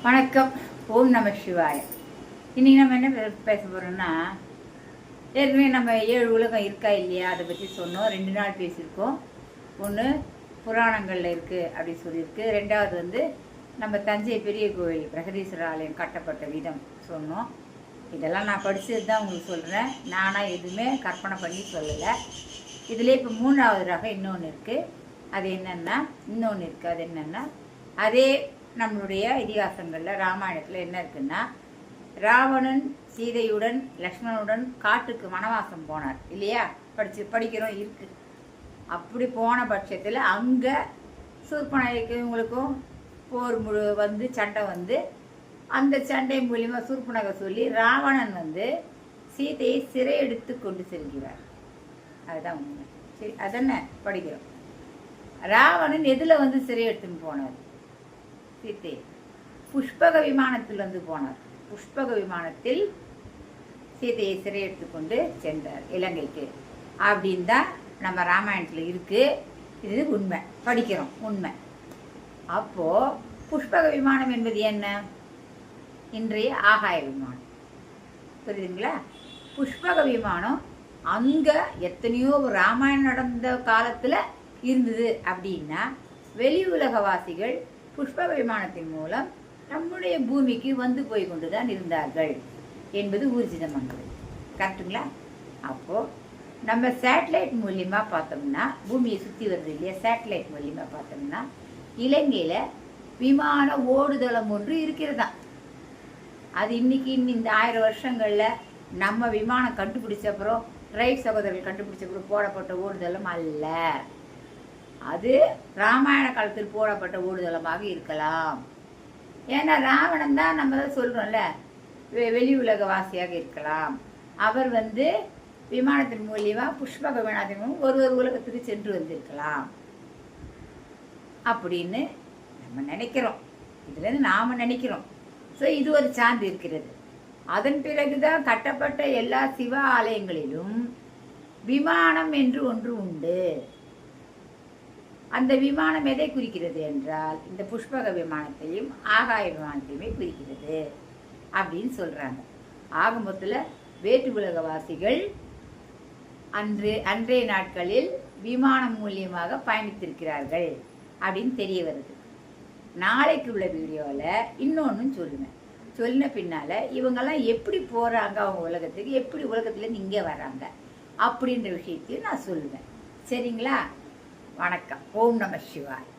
வணக்கம். ஓம் நம சிவாய. இன்றைக்கி நம்ம என்ன பேச போகிறோம்னா, ஏற்கனவே நம்ம 7 உலகம் இருக்கா இல்லையா அதை பற்றி சொன்னோம். 2 நாள் பேசியிருக்கோம். ஒன்று புராணங்களில் இருக்குது அப்படி சொல்லியிருக்கு. ரெண்டாவது நம்ம தஞ்சை பெரிய கோவில் பிரகதீஸ்வரர் ஆலயம் கட்டப்பட்ட விதம் சொன்னோம். இதெல்லாம் நான் படித்தது தான் உங்களுக்கு சொல்கிறேன். நானாக எதுவுமே கற்பனை பண்ணி சொல்லலை. இதில் இப்போ 3வது ரகம் இன்னொன்று இருக்குது. அது என்னென்னா அது என்னென்னா, அதே நம்மளுடைய இதிகாசங்களில் ராமாயணத்தில் என்ன இருக்குன்னா, ராவணன் சீதையுடன் லக்ஷ்மணனுடன் காட்டுக்கு வனவாசம் போனார் இல்லையா? படிக்கிறோம் இருக்கு. அப்படி போன பட்சத்தில் அங்கே சூர்பனகைக்கு இவங்களுக்கும் போர் சண்டை அந்த சண்டை மூலியமாக சூர்பனகை சொல்லி ராவணன் சீதையை சிறை எடுத்து கொண்டு செல்கிறார். அதுதான் உண்மை. சரி, அதென்ன படிக்கிறோம். ராவணன் எதில் சிறை எடுத்துன்னு போனார்? சீத்தை புஷ்பக விமானத்தில் போனார். புஷ்பக விமானத்தில் சீதையை சிறை எடுத்துக்கொண்டு சென்றார் இலங்கைக்கு. அப்படின்னு தான் நம்ம ராமாயணத்தில் இருக்குது. இது உண்மை, படிக்கிறோம் உண்மை. அப்போது புஷ்பக விமானம் என்பது என்ன? இன்றைய ஆகாய விமானம். புரியுதுங்களா? புஷ்பக விமானம் அங்கே எத்தனையோ ராமாயணம் நடந்த காலத்தில் இருந்தது. அப்படின்னா வெளி உலகவாசிகள் புஷ்பக விமானத்தின் மூலம் நம்முடைய பூமிக்கு போய் கொண்டு தான் இருந்தார்கள் என்பது ஊர்ஜிதமானது. கரெக்டுங்களா? அப்போது நம்ம சேட்டலைட் மூலியமாக பார்த்தோம்னா, பூமியை சுற்றி வருது இல்லையா, சேட்டலைட் மூலியமாக பார்த்தோம்னா இலங்கையில் விமான ஓடுதளம் ஒன்று இருக்கிறதா. அது இன்னைக்கு இந்த 1000 வருஷங்களில் நம்ம விமானம் கண்டுபிடிச்சப்புறம், ரைட் சகோதரர்கள் கண்டுபிடிச்சப்புறம் போடப்பட்ட ஓடுதளம் அல்ல. அது ராமாயண காலத்தில் போடப்பட்ட ஓடுதளமாக இருக்கலாம். ஏன்னா ராவணன் தான் நம்ம தான் சொல்கிறோம்ல, வெளி உலக வாசியாக இருக்கலாம். அவர் விமானத்தின் மூலியமாக புஷ்பக விமானத்தின் மூலம் ஒரு உலகத்துக்கு சென்று வந்திருக்கலாம் அப்படின்னு நம்ம நினைக்கிறோம். இதுலேருந்து நாம் நினைக்கிறோம். ஸோ இது ஒரு சான்று இருக்கிறது. அதன் பிறகுதான் கட்டப்பட்ட எல்லா சிவ ஆலயங்களிலும் விமானம் என்று ஒன்று உண்டு. அந்த விமானம் எதை குறிக்கிறது என்றால், இந்த புஷ்பக விமானத்தையும் ஆகாய விமானத்தையுமே குறிக்கிறது அப்படின்னு சொல்கிறாங்க. ஆக மொத்தத்தில் வேற்று உலகவாசிகள் அன்றைய நாட்களில் விமானம் மூலியமாக பயணித்திருக்கிறார்கள் அப்படின்னு தெரிய வருது. நாளைக்கு உள்ள வீடியோவில் இன்னொன்றும் சொல்லுவேன். சொல்லின பின்னால் இவங்கெல்லாம் எப்படி போகிறாங்க அவங்க உலகத்துக்கு, எப்படி உலகத்துலேருந்து இங்கே வராங்க அப்படின்ற விஷயத்தையும் நான் சொல்லுவேன். சரிங்களா? வணக்கம். ஓம் நம சிவாய்.